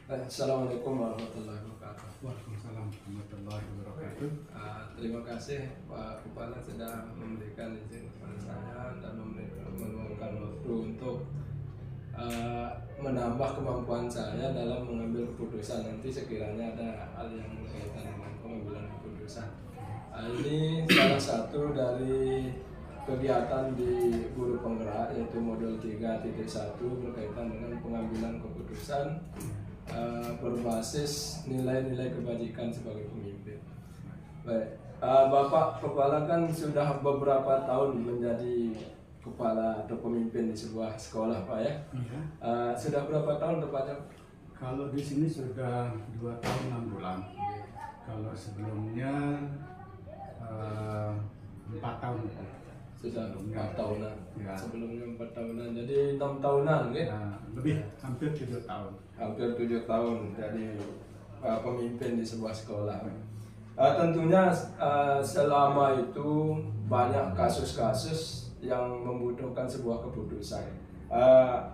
Assalamualaikum warahmatullahi wabarakatuh. Waalaikumsalam warahmatullahi wabarakatuh. Terima kasih Pak Kepala sudah memberikan izin kepada saya dan meluangkan waktu untuk menambah kemampuan saya dalam mengambil keputusan nanti sekiranya ada hal yang berkaitan dengan pengambilan keputusan. Ini salah satu dari kegiatan di Guru Penggerak yaitu modul 3.1 berkaitan dengan pengambilan keputusan berbasis nilai-nilai kebajikan sebagai pemimpin. Baik, Bapak Kepala kan sudah beberapa tahun menjadi kepala atau pemimpin di sebuah sekolah, Pak ya. Iya. Sudah berapa tahun tepatnya? Kalau di sini sudah 2 tahun 6 bulan. Kalau sebelumnya 4 tahun. Sudah 4 tahunan. Ya. Sebelumnya 4 tahunan, jadi 6 tahunan, ya? Lebih, hampir 7 tahun. Hampir 7 tahun jadi pemimpin di sebuah sekolah. Tentunya selama itu banyak kasus-kasus yang membutuhkan sebuah keputusan.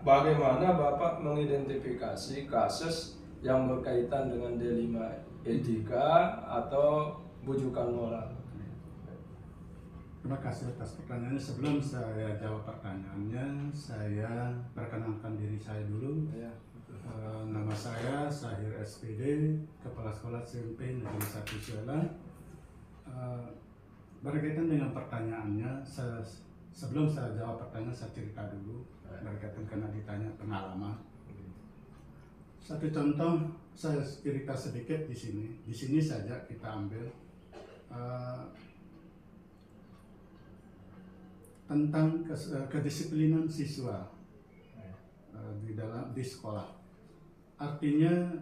Bagaimana Bapak mengidentifikasi kasus yang berkaitan dengan D5 etika atau bujukan moral? Terima kasih atas pertanyaannya. Sebelum saya jawab pertanyaannya, saya perkenalkan diri saya dulu. Ya. Nama saya Sahir SPD, Kepala Sekolah SMP Negeri 1 Suela. Berkaitan dengan pertanyaannya, sebelum saya jawab pertanyaan, saya cerita dulu berkaitan karena ditanya pengalaman. Satu contoh, saya cerita sedikit di sini. Di sini saja kita ambil tentang kedisiplinan siswa di sekolah. Artinya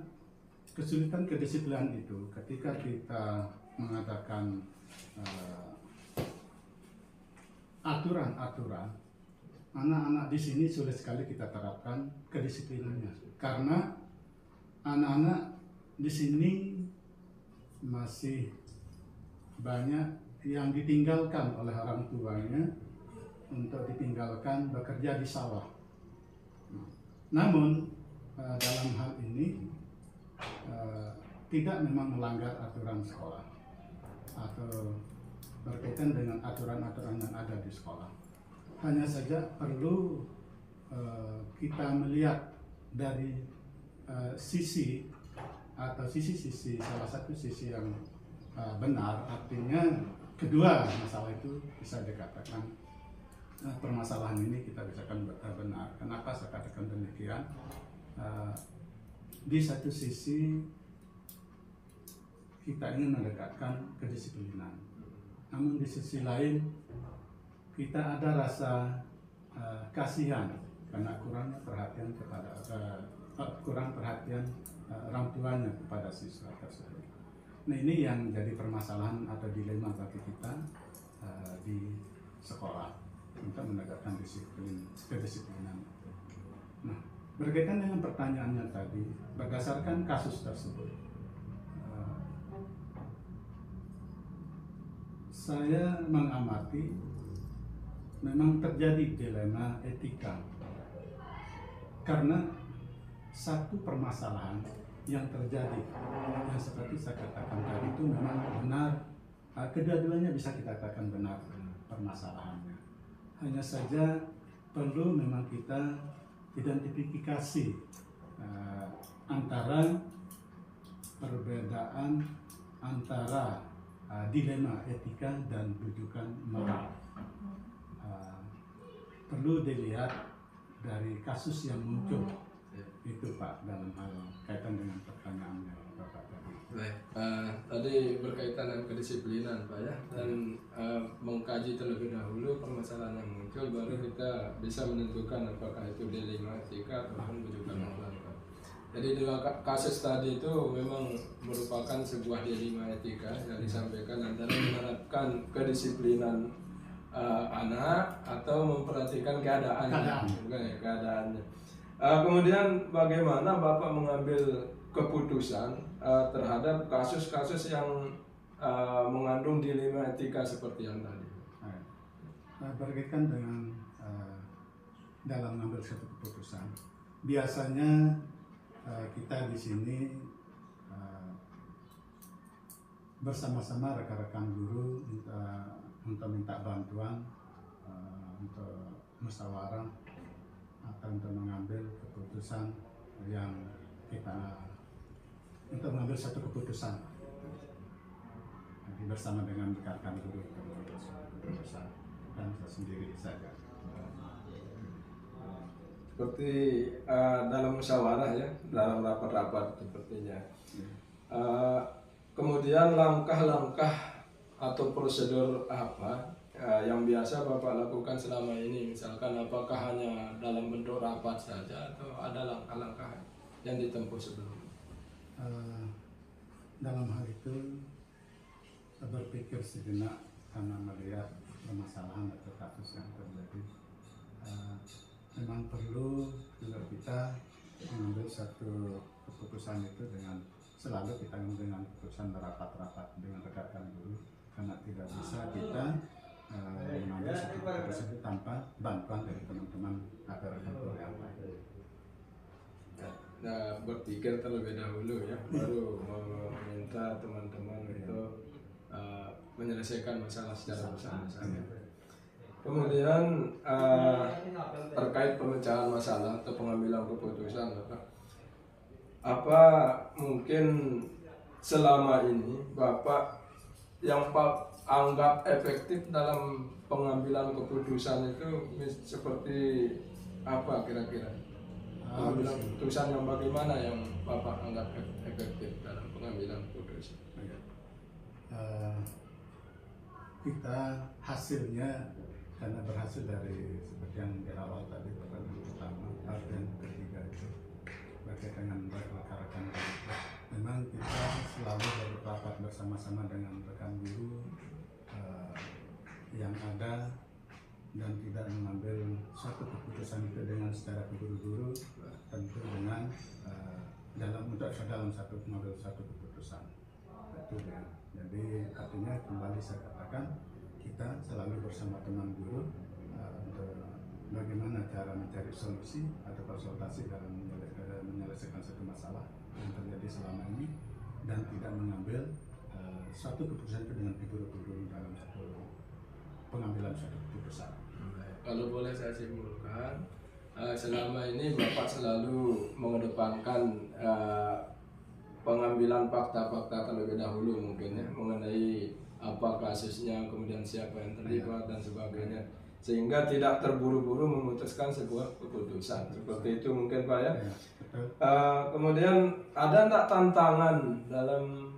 kesulitan kedisiplinan itu ketika kita mengadakan aturan-aturan, anak-anak di sini sulit sekali kita terapkan kedisiplinannya karena anak-anak di sini masih banyak yang ditinggalkan oleh orang tuanya untuk ditinggalkan bekerja di sawah. Namun dalam hal ini tidak memang melanggar aturan sekolah atau berkaitan dengan aturan-aturan yang ada di sekolah. Hanya saja perlu kita melihat dari sisi atau sisi-sisi, salah satu sisi yang benar, artinya kedua masalah itu bisa dikatakan permasalahan ini kita bisa benar. Kenapa saya katakan demikian? Di satu sisi kita ingin mendekatkan kedisiplinan, namun di sisi lain kita ada rasa kasihan karena kurang perhatian orang tuanya kepada siswa tersebut. Nah, ini yang menjadi permasalahan atau dilema bagi kita di sekolah untuk menegakkan kedisiplinan. Nah, berkaitan dengan pertanyaannya tadi, berdasarkan kasus tersebut, saya mengamati memang terjadi dilema etika karena satu permasalahan yang terjadi yang seperti saya katakan tadi itu memang benar, kedua-duanya bisa kita katakan benar permasalahannya. Hanya saja perlu memang kita identifikasi antara perbedaan antara dilema etika dan bujukan moral. Perlu dilihat dari kasus yang muncul itu Pak, dalam hal kaitan dengan pertanyaannya Bapak tadi. Baik, tadi berkaitan dengan kedisiplinan Pak ya, dan mengkaji terlebih dahulu permasalahan yang muncul baru kita bisa menentukan apakah itu D5 etika ataupun bujukan moral Pak. Jadi dua kasus tadi itu memang merupakan sebuah dilema etika yang disampaikan antara menerapkan kedisiplinan anak atau memperhatikan keadaannya. Kemudian bagaimana Bapak mengambil keputusan terhadap kasus-kasus yang mengandung dilema etika seperti yang tadi? Berkaitan dengan dalam mengambil suatu keputusan, biasanya kita di sini bersama-sama rekan-rekan guru untuk minta bantuan untuk musyawarah atau untuk mengambil keputusan yang untuk mengambil satu keputusan. Nanti bersama dengan rekan-rekan guru kita mengambil suatu keputusan dan saya sendiri saja. Seperti dalam musyawarah ya, dalam rapat-rapat sepertinya. Kemudian langkah-langkah atau prosedur apa yang biasa Bapak lakukan selama ini? Misalkan apakah hanya dalam bentuk rapat saja atau ada langkah-langkah yang ditempuh sebelumnya? Dalam hal itu saya berpikir sejenak karena melihat permasalahan atau kasus yang terjadi. Memang perlu juga kita mengambil satu keputusan itu selalu kita mengambil dengan keputusan rapat-rapat dengan rekan-rekan guru, karena tidak bisa kita mengambil satu keputusan itu tanpa bantuan dari teman-teman atau rekan guru yang lain. Nah, berpikir terlebih dahulu ya, baru meminta teman-teman untuk menyelesaikan masalah secara bersama-sama. Kemudian terkait pemecahan masalah atau pengambilan keputusan, apa mungkin selama ini Bapak yang anggap efektif dalam pengambilan keputusan itu seperti apa kira-kira? Pengambilan keputusan yang bagaimana yang Bapak anggap efektif dalam pengambilan keputusan? Kita hasilnya karena berhasil dari seperti yang di awal tadi, pertanyaan pertama, yang ketiga itu berkaitan dengan rekan-rekan guru. Memang kita selalu berrapat bersama-sama dengan rekan guru yang ada dan tidak mengambil suatu keputusan itu dengan secara terburu-buru, tentu dengan dalam mengambil satu keputusan. Itu ya. Jadi artinya kembali saya katakan, kita selalu bersama teman guru untuk bagaimana cara mencari solusi atau konsultasi dalam menyelesaikan satu masalah yang terjadi selama ini, dan tidak mengambil suatu keputusan itu dengan terburu-buru dalam satu pengambilan suatu keputusan. Kalau boleh saya simpulkan, selama ini Bapak selalu mengedepankan pengambilan fakta-fakta terlebih dahulu mungkin ya, mengenai apa kasusnya, kemudian siapa yang terlibat dan sebagainya, sehingga tidak terburu-buru memutuskan sebuah keputusan. Seperti itu mungkin Pak ya. Kemudian ada enggak tantangan dalam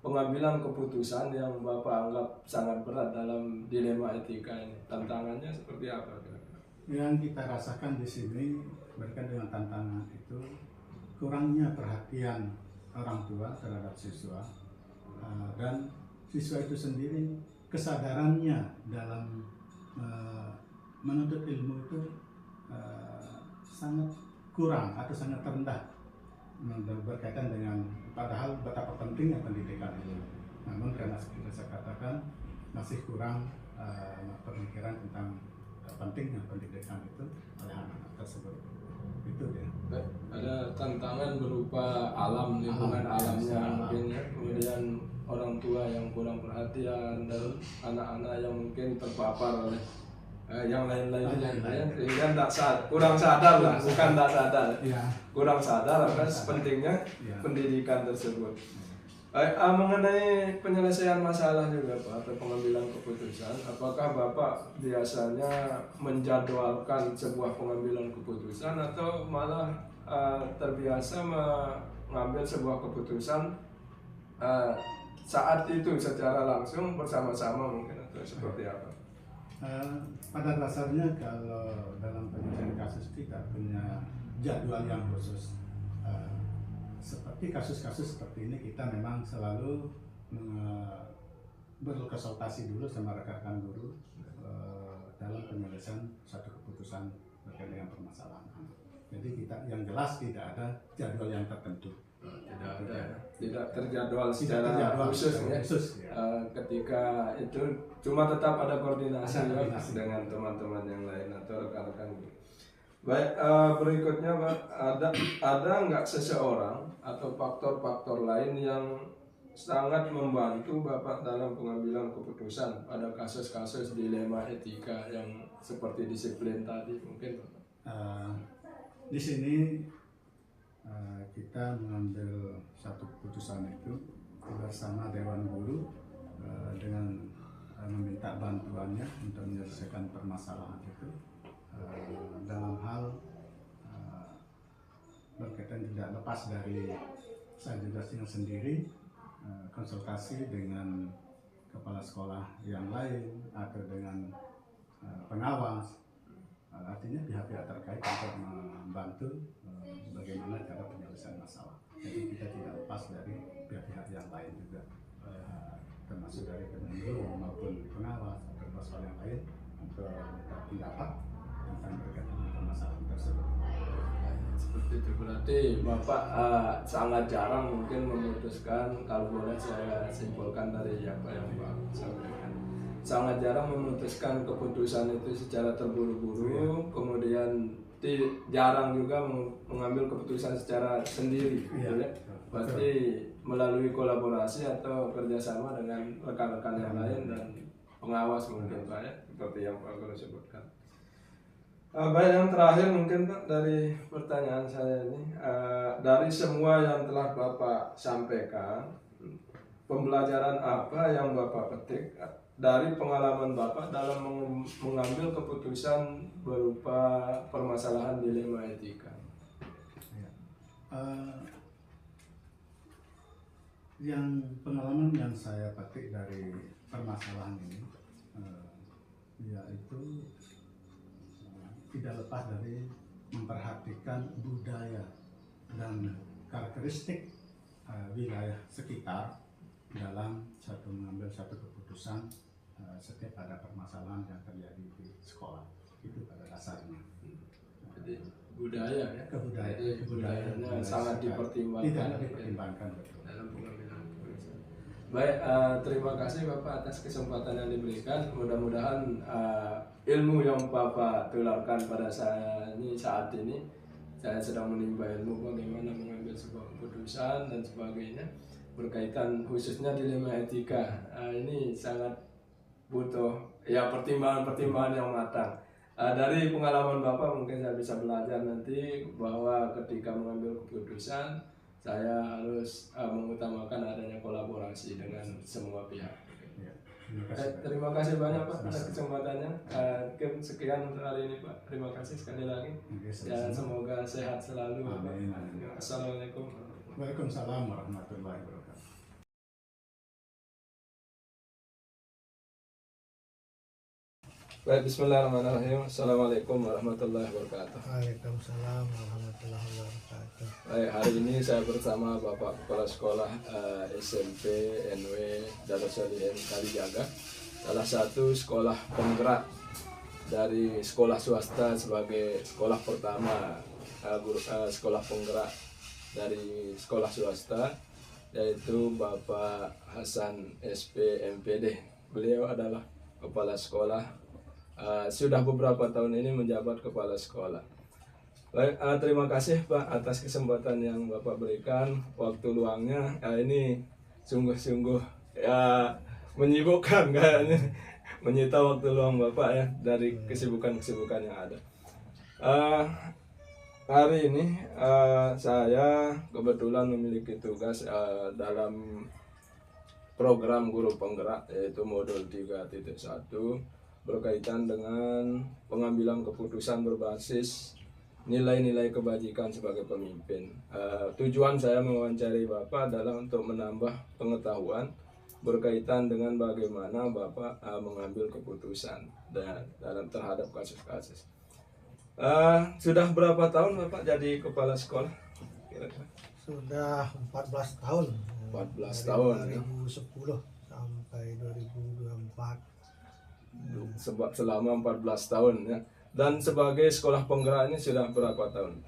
pengambilan keputusan yang Bapak anggap sangat berat dalam dilema etika ini? Tantangannya seperti apa kira-kira? Yang kita rasakan di sini berkaitan dengan tantangan itu kurangnya perhatian orang tua terhadap siswa, dan siswa itu sendiri kesadarannya dalam menuntut ilmu itu sangat kurang atau sangat rendah berkaitan dengan, padahal betapa pentingnya pendidikan itu. Namun karena seperti saya katakan masih kurang pemikiran tentang pentingnya pendidikan itu oleh anak-anak tersebut. Itu ya. Ada tantangan berupa lingkungan alamnya mungkin ya, kemudian orang tua yang kurang perhatian dan anak-anak yang mungkin terpapar oleh yang lain-lainnya, sehingga kurang sadar lah, bukan tak sadar, kurang sadar atas pentingnya pendidikan tersebut. Baik, mengenai penyelesaian masalah juga Pak, atau pengambilan keputusan, apakah Bapak biasanya menjadwalkan sebuah pengambilan keputusan atau malah terbiasa mengambil sebuah keputusan saat itu secara langsung bersama-sama mungkin, atau seperti apa? Pada dasarnya kalau dalam penyelesaian kasus kita punya jadwal yang khusus. Seperti kasus-kasus seperti ini kita memang selalu berkonsultasi dulu sama rekan-rekan guru dalam penyelesaian suatu keputusan berkaitan dengan permasalahan. Jadi kita yang jelas tidak ada jadwal yang tertentu. Tidak terjadwal secara khusus ya. Ketika itu cuma tetap ada koordinasi dengan teman-teman yang lain atau rekan-rekan. Baik, berikutnya Pak, ada nggak seseorang atau faktor-faktor lain yang sangat membantu Bapak dalam pengambilan keputusan pada kasus-kasus dilema etika yang seperti disiplin tadi mungkin Bapak? Eh, di sini kita mengambil satu keputusan itu bersama Dewan Guru dengan meminta bantuannya untuk menyelesaikan permasalahan itu dalam hal berkaitan tidak lepas dari saya juga sendiri konsultasi dengan kepala sekolah yang lain atau dengan pengawas, artinya pihak-pihak terkait untuk membantu bagaimana cara penyelesaian masalah. Jadi kita tidak lepas dari pihak-pihak yang lain juga, termasuk dari Kemenlu maupun pengawas atau persoalan yang lain untuk minta pendapat tentang berkaitan dengan permasalahan tersebut. Seperti itu berarti Bapak sangat jarang mungkin memutuskan, kalau boleh saya simpulkan dari apa yang Pak sampaikan, sangat jarang memutuskan keputusan itu secara terburu-buru, kemudian jarang juga mengambil keputusan secara sendiri, gitu ya. Berarti melalui kolaborasi atau kerjasama dengan rekan-rekan yang lain dan pengawas mungkin Pak ya, seperti yang Pak Guru sebutkan. Baik, yang terakhir mungkin Pak dari pertanyaan saya ini, dari semua yang telah Bapak sampaikan, pembelajaran apa yang Bapak petik dari pengalaman Bapak dalam mengambil keputusan berupa permasalahan dilema etika? Yang pengalaman yang saya petik dari permasalahan ini yaitu tidak lepas dari memperhatikan budaya dan karakteristik wilayah sekitar dalam mengambil satu keputusan setiap ada permasalahan yang terjadi di sekolah. Itu pada dasarnya. Jadi budaya ya. Kebudayaan sangat dipertimbangkan dalam pengambilan keputusan. Baik, terima kasih Bapak atas kesempatan yang diberikan. Mudah-mudahan ilmu yang Bapak tularkan pada saya ini saat ini, saya sedang menimba ilmu bagaimana mengambil sebuah keputusan dan sebagainya berkaitan khususnya dilema etika. Ini sangat butuh ya pertimbangan-pertimbangan yang matang. Dari pengalaman Bapak mungkin saya bisa belajar nanti bahwa ketika mengambil keputusan saya harus mengutamakan adanya kolaborasi dengan semua pihak. Ya, terima kasih banyak Pak atas kesempatannya. Sekian untuk hari ini Pak. Terima kasih sekali lagi. Dan semoga sehat selalu. Amin. Assalamualaikum. Waalaikumsalam warahmatullahi wabarakatuh. Baik, bismillahirrahmanirrahim. Assalamualaikum warahmatullahi wabarakatuh. Waalaikumsalam warahmatullahi wabarakatuh. Baik, hari ini saya bersama Bapak Kepala Sekolah SMP NW Darussalim Kalijaga, salah satu sekolah penggerak dari sekolah swasta sebagai sekolah pertama, sekolah penggerak dari sekolah swasta, yaitu Bapak Hasan SP MPD. Beliau adalah kepala sekolah, sudah beberapa tahun ini menjabat kepala sekolah. Baik, terima kasih Pak atas kesempatan yang Bapak berikan. Waktu luangnya ini sungguh-sungguh ya menyibukkan kayaknya, menyita waktu luang Bapak ya dari kesibukan-kesibukan yang ada. Hari ini saya kebetulan memiliki tugas dalam program guru penggerak, yaitu modul 3.1 berkaitan dengan pengambilan keputusan berbasis nilai-nilai kebajikan sebagai pemimpin. Tujuan saya mewawancari Bapak adalah untuk menambah pengetahuan berkaitan dengan bagaimana Bapak mengambil keputusan dalam terhadap kasus-kasus. Sudah berapa tahun Bapak jadi kepala sekolah? Kira-kira? Sudah 14 tahun. 14 tahun. 2010 sampai 2024. Selama 14 tahun ya. Dan sebagai sekolah penggerak ini sudah berapa tahun?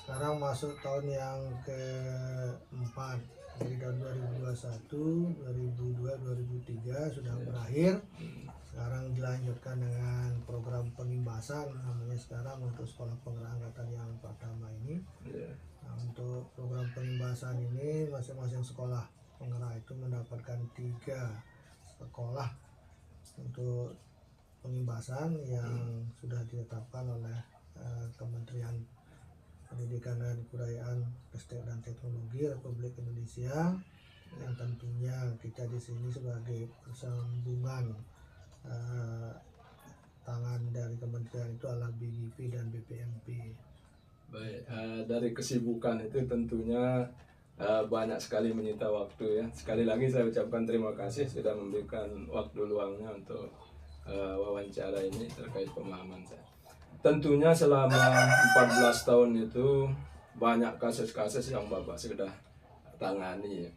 Sekarang masuk tahun yang keempat. Dari tahun 2021, 2002, 2003 sudah berakhir. Sekarang dilanjutkan dengan program penimbasan namanya sekarang untuk sekolah penggerak angkatan yang pertama ini. Iya. Nah, untuk program penimbasan ini masing-masing sekolah penggerak itu mendapatkan 3 sekolah untuk penimbasan yang sudah ditetapkan oleh Kementerian Pendidikan dan Kebudayaan, Ristek dan Teknologi Republik Indonesia, yang tentunya kita di sini sebagai persambungan tangan dari kementerian itu adalah BGP dan BPMP. Baik, dari kesibukan itu tentunya banyak sekali menyita waktu ya. Sekali lagi saya ucapkan terima kasih sudah memberikan waktu luangnya untuk wawancara ini terkait pemahaman saya. Tentunya selama 14 tahun itu banyak kasus-kasus yang Bapak sudah tangani ya.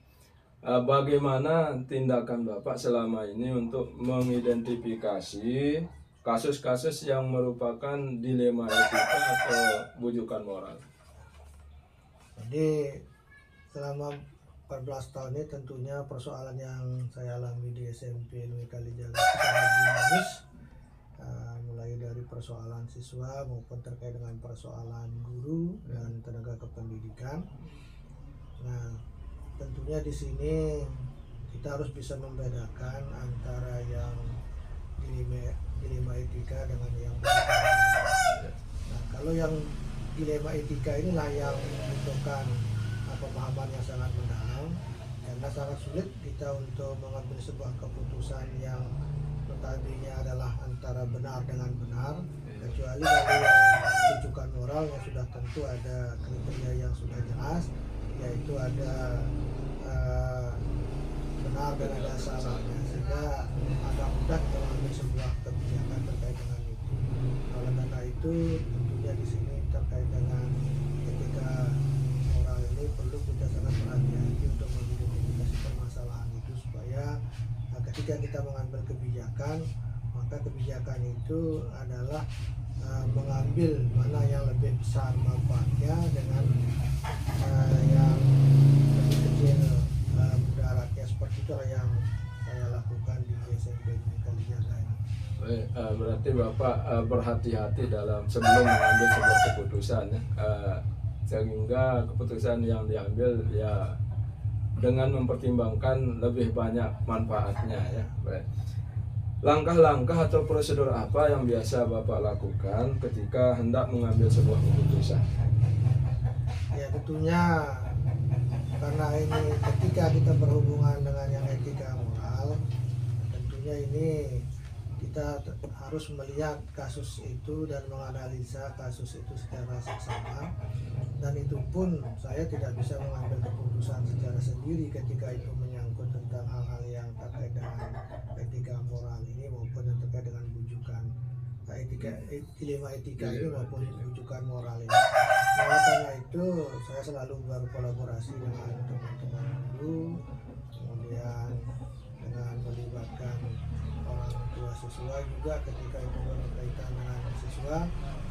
Bagaimana tindakan Bapak selama ini untuk mengidentifikasi kasus-kasus yang merupakan dilema etika atau bujukan moral? Jadi selama 14 tahun ini tentunya persoalan yang saya alami di SMP Nui Kalijaga sangat dinamis, mulai dari persoalan siswa maupun terkait dengan persoalan guru dan tenaga kependidikan. Nah, tentunya di sini kita harus bisa membedakan antara yang dilema etika dengan yang bukan. Nah, kalau yang dilema etika inilah yang membutuhkan pemahaman yang sangat mendalam, karena sangat sulit kita untuk mengambil sebuah keputusan yang notabene adalah antara benar dengan benar, kecuali dari yang rujukan moral yang sudah tentu ada kriteria yang sudah jelas, yaitu ada benar dan ada salahnya, sehingga agak mudah mengambil sebuah kebijakan terkait dengan itu. Oleh karena itu tentunya di sini terkait dengan etika moral ini perlu kita sangat berhati-hati untuk mengidentifikasi permasalahan itu, supaya ketika kita mengambil kebijakan, maka kebijakan itu adalah mengambil mana yang lebih besar manfaatnya dengan yang lebih kecil mudaratnya. Seperti itulah yang saya lakukan di SMP Nui Kalijaga ini. Berarti Bapak berhati-hati dalam sebelum mengambil sebuah keputusan ya, sehingga keputusan yang diambil ya dengan mempertimbangkan lebih banyak manfaatnya ya. Baik. Langkah-langkah atau prosedur apa yang biasa Bapak lakukan ketika hendak mengambil sebuah keputusan? Ya tentunya karena ini ketika kita berhubungan dengan yang etika moral, tentunya ini kita harus melihat kasus itu dan menganalisa kasus itu secara seksama, dan itu pun saya tidak bisa mengambil keputusan secara sendiri ketika itu menyangkut tentang hal-hal yang terkait dengan etika moral ini maupun yang terkait dengan bujukan dilema etika ini maupun bujukan moral ini. Nah, karena itu saya selalu berkolaborasi dengan teman-teman guru, kemudian dengan melibatkan orang tua siswa juga ketika itu berkaitan dengan siswa.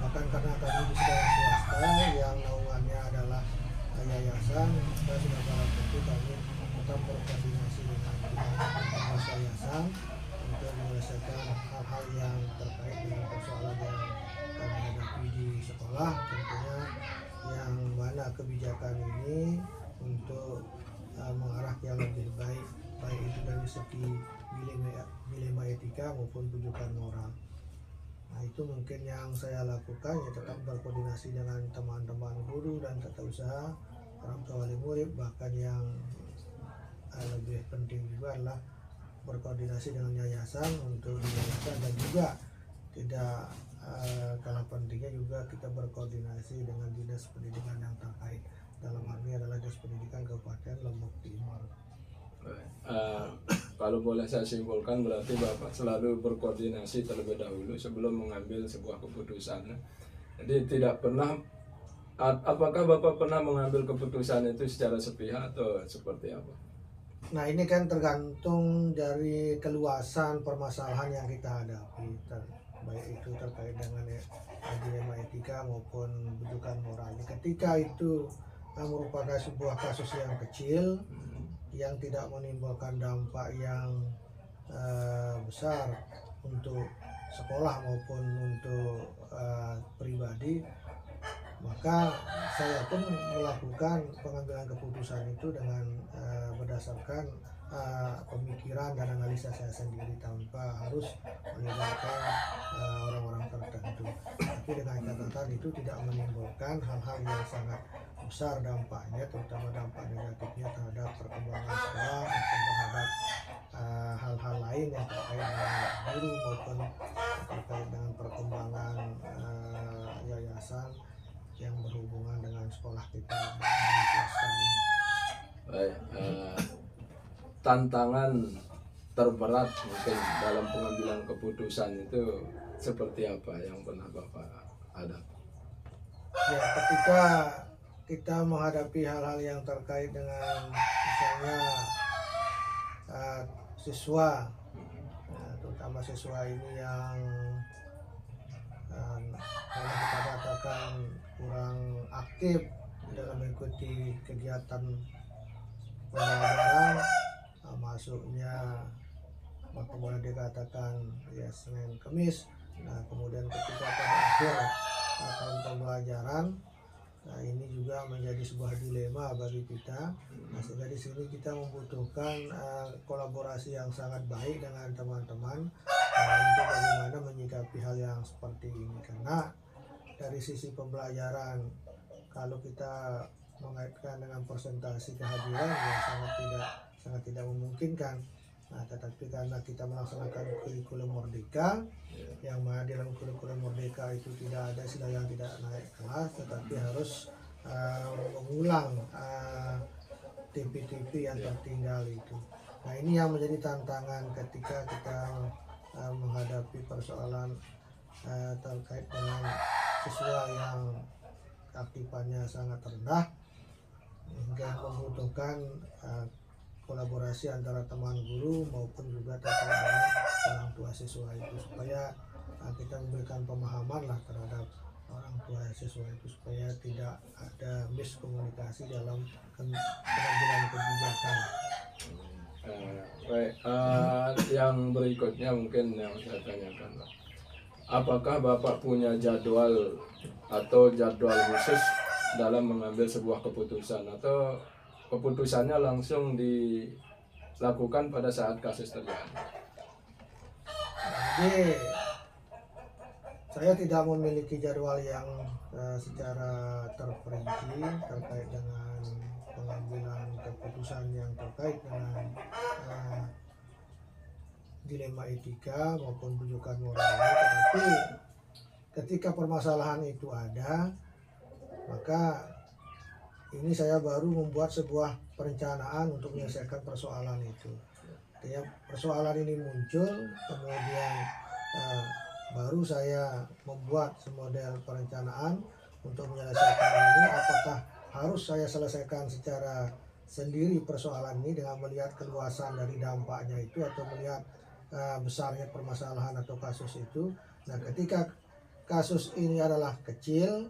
Bahkan karena kami di sekolah swasta yang naungannya adalah yayasan, kita sudah barang tentu kami tetap berkoordinasi dengan pengurus yayasan untuk menyelesaikan hal-hal yang terkait dengan persoalan yang kami hadapi di sekolah. Tentunya yang mana kebijakan ini untuk mengarah yang lebih baik, baik itu dari segi dilema etika maupun bujukan moral. Nah, itu mungkin yang saya lakukan, ya tetap berkoordinasi dengan teman-teman guru dan tata usaha, orang tua wali murid, bahkan yang lebih penting juga adalah berkoordinasi dengan yayasan untuk yayasan, dan juga tidak kalah pentingnya juga kita berkoordinasi dengan dinas pendidikan yang terkait. Dalam hal ini adalah Dinas Pendidikan Kabupaten Lombok Timur. Kalau boleh saya simpulkan, berarti Bapak selalu berkoordinasi terlebih dahulu sebelum mengambil sebuah keputusan. Jadi tidak pernah, apakah Bapak pernah mengambil keputusan itu secara sepihak atau seperti apa? Nah, ini kan tergantung dari keluasan permasalahan yang kita hadapi, baik itu terkait dengan dilema etika maupun bujukan moral. Ketika itu merupakan sebuah kasus yang kecil yang tidak menimbulkan dampak yang besar untuk sekolah maupun untuk pribadi, maka saya pun melakukan pengambilan keputusan itu dengan berdasarkan pemikiran dan analisa saya sendiri tanpa harus melibatkan orang-orang tertentu. Tapi dengan catatan itu tidak menimbulkan hal-hal yang sangat besar dampaknya, terutama dampak negatifnya terhadap perkembangan sekolah maupun terhadap hal-hal lain yang terkait dengan guru maupun terkait dengan perkembangan yayasan yang berhubungan dengan sekolah kita di swasta ini. Baik, tantangan terberat mungkin dalam pengambilan keputusan itu seperti apa yang pernah Bapak hadapi? Ya, ketika kita menghadapi hal-hal yang terkait dengan misalnya siswa, terutama siswa ini yang kalau kita katakan kurang aktif dalam mengikuti kegiatan pembelajaran, masuknya maka boleh dikatakan ya Senin Kemis. Nah, kemudian ketika pada akhir tahun pembelajaran, nah ini juga menjadi sebuah dilema bagi kita. Nah, sehingga di sini kita membutuhkan kolaborasi yang sangat baik dengan teman-teman untuk bagaimana menyikapi hal yang seperti ini. Karena dari sisi pembelajaran, kalau kita mengaitkan dengan persentase kehadiran ya sangat tidak memungkinkan. Nah, tetapi karena kita melaksanakan kurikulum merdeka, yang mana di dalam kurikulum merdeka itu tidak ada istilah yang tidak naik kelas, tetapi harus mengulang TP-TP yang tertinggal itu. Nah, ini yang menjadi tantangan ketika kita menghadapi persoalan terkait dengan siswa yang aktifannya sangat rendah, hingga membutuhkan kolaborasi antara teman guru maupun juga terkait dengan orang tua siswa itu, supaya kita memberikan pemahaman lah terhadap orang tua siswa itu supaya tidak ada miskomunikasi dalam pengambilan kebijakan. Baik, yang berikutnya mungkin yang saya tanyakan, apakah Bapak punya jadwal atau jadwal khusus dalam mengambil sebuah keputusan, atau keputusannya langsung dilakukan pada saat kasus terjadi? Jadi saya tidak memiliki jadwal yang secara terperinci terkait dengan pengambilan keputusan yang terkait dengan dilema etika maupun rujukan moral. Tetapi ketika permasalahan itu ada, maka ini saya baru membuat sebuah perencanaan untuk menyelesaikan persoalan itu. Artinya persoalan ini muncul, kemudian baru saya membuat semodel perencanaan untuk menyelesaikan ini. Apakah harus saya selesaikan secara sendiri persoalan ini dengan melihat keluasan dari dampaknya itu, atau melihat besarnya permasalahan atau kasus itu. Nah, ketika kasus ini adalah kecil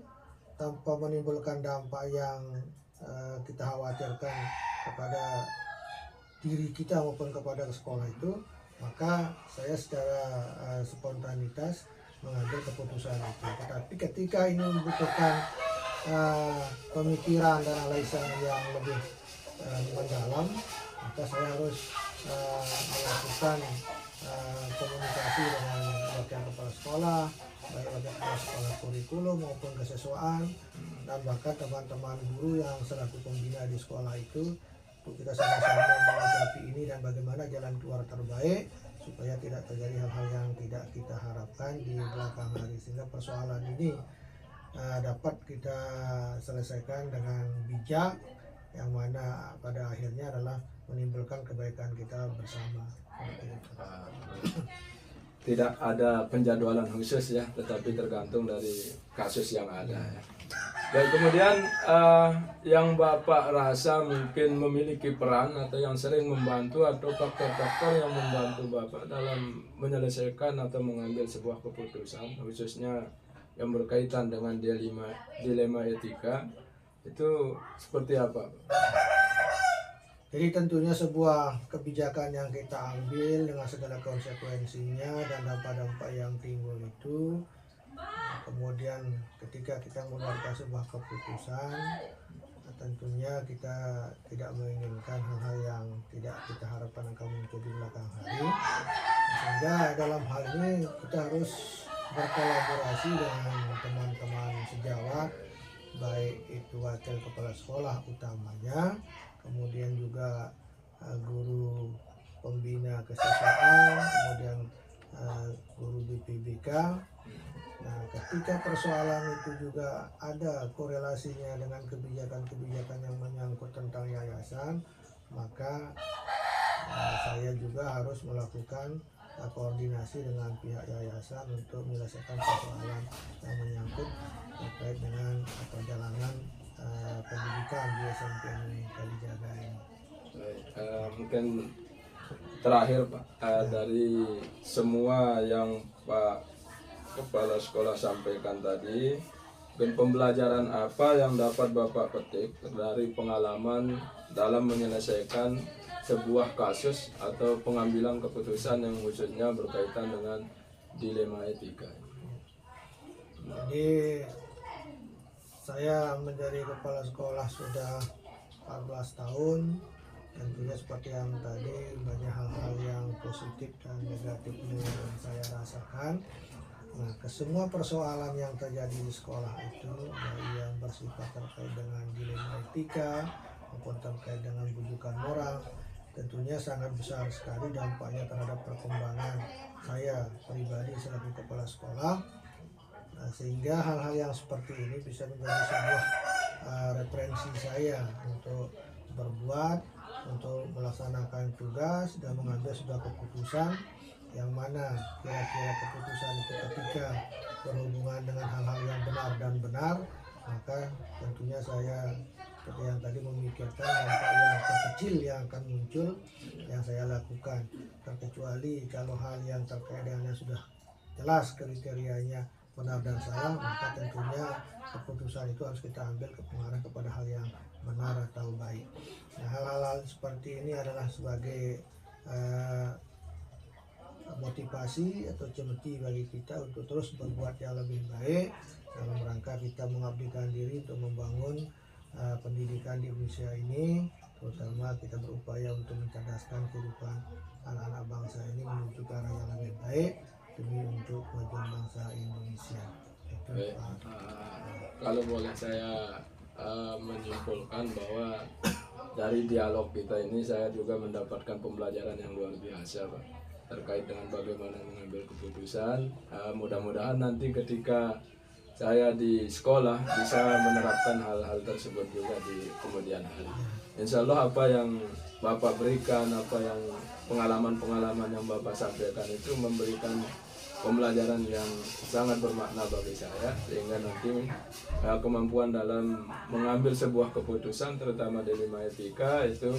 tanpa menimbulkan dampak yang kita khawatirkan kepada diri kita maupun kepada sekolah itu, maka saya secara spontanitas mengambil keputusan itu. Tetapi ketika ini membutuhkan pemikiran dan analisa yang lebih mendalam, maka saya harus melakukan komunikasi dengan wakil kepala sekolah, baik wakil kepala sekolah kurikulum maupun kesiswaan, dan bahkan teman-teman guru yang selaku pembina di sekolah itu, untuk kita sama-sama menghadapi ini dan bagaimana jalan keluar terbaik supaya tidak terjadi hal-hal yang tidak kita harapkan di belakang hari, sehingga persoalan ini dapat kita selesaikan dengan bijak, yang mana pada akhirnya adalah menimbulkan kebaikan kita bersama. Tidak ada penjadwalan khusus ya, tetapi tergantung dari kasus yang ada ya. Dan kemudian yang Bapak rasa mungkin memiliki peran atau yang sering membantu, atau faktor-faktor yang membantu Bapak dalam menyelesaikan atau mengambil sebuah keputusan, khususnya yang berkaitan dengan dilema etika, itu seperti apa? Jadi tentunya sebuah kebijakan yang kita ambil dengan segala konsekuensinya dan dampak-dampak yang timbul itu, kemudian ketika kita mengeluarkan sebuah keputusan, tentunya kita tidak menginginkan hal-hal yang tidak kita harapkan akan muncul di belakang hari. Sehingga dalam hal ini kita harus berkolaborasi dengan teman-teman sejawat, baik itu wakil kepala sekolah utamanya, kemudian juga guru pembina kesiswaan, kemudian guru BPBK. Nah, ketika persoalan itu juga ada korelasinya dengan kebijakan-kebijakan yang menyangkut tentang yayasan, maka saya juga harus melakukan koordinasi dengan pihak yayasan untuk menyelesaikan persoalan yang menyangkut terkait dengan perjalanan pendidikan di SMP Kalijaga ini. Mungkin terakhir Pak, dari semua yang Pak Kepala Sekolah sampaikan tadi, dan pembelajaran apa yang dapat Bapak petik dari pengalaman dalam menyelesaikan sebuah kasus atau pengambilan keputusan yang khususnya berkaitan dengan dilema etika? Jadi saya menjadi kepala sekolah sudah 14 tahun. Tentunya seperti yang tadi, banyak hal-hal yang positif dan negatifnya yang saya rasakan. Nah, ke semua persoalan yang terjadi di sekolah itu, baik yang bersifat terkait dengan dilema etika maupun terkait dengan bujukan moral, tentunya sangat besar sekali dampaknya terhadap perkembangan saya pribadi sebagai kepala sekolah. Nah, sehingga hal-hal yang seperti ini bisa menjadi sebuah referensi saya untuk berbuat, untuk melaksanakan tugas dan mengambil sebuah keputusan yang mana kira-kira keputusan itu ketika berhubungan dengan hal-hal yang benar dan benar, maka tentunya saya seperti yang tadi memikirkan dampak yang terkecil yang akan muncul yang saya lakukan, terkecuali kalau hal yang terkait dengan yang sudah jelas kriterianya benar dan salah, maka tentunya keputusan itu harus kita ambil mengarah kepada hal yang benar atau baik. Nah, hal-hal seperti ini adalah sebagai motivasi atau cemeti bagi kita untuk terus berbuat yang lebih baik dalam rangka kita mengabdikan diri untuk membangun pendidikan di Indonesia ini, terutama kita berupaya untuk mencerdaskan kehidupan anak-anak bangsa ini menuju ke arah yang lebih baik demi untuk kemajuan bangsa Indonesia. Itu, kalau boleh saya menyimpulkan bahwa dari dialog kita ini saya juga mendapatkan pembelajaran yang luar biasa Pak, terkait dengan bagaimana mengambil keputusan. Mudah-mudahan nanti ketika saya di sekolah bisa menerapkan hal-hal tersebut juga di kemudian hari. Insya Allah apa yang Bapak berikan, apa yang pengalaman-pengalaman yang Bapak sampaikan itu memberikan pembelajaran yang sangat bermakna bagi saya, sehingga nanti kemampuan dalam mengambil sebuah keputusan terutama dilema etika itu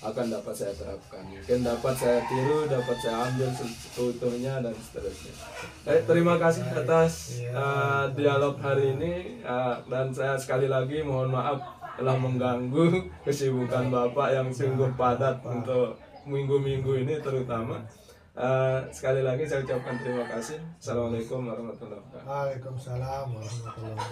akan dapat saya terapkan. Mungkin dapat saya tiru, dapat saya ambil seutuhnya dan seterusnya. Terima kasih atas dialog hari ini, dan saya sekali lagi mohon maaf telah mengganggu kesibukan Bapak yang sungguh padat untuk minggu-minggu ini terutama. Sekali lagi saya ucapkan terima kasih. Assalamualaikum warahmatullahi wabarakatuh. Waalaikumsalam warahmatullahi wabarakatuh.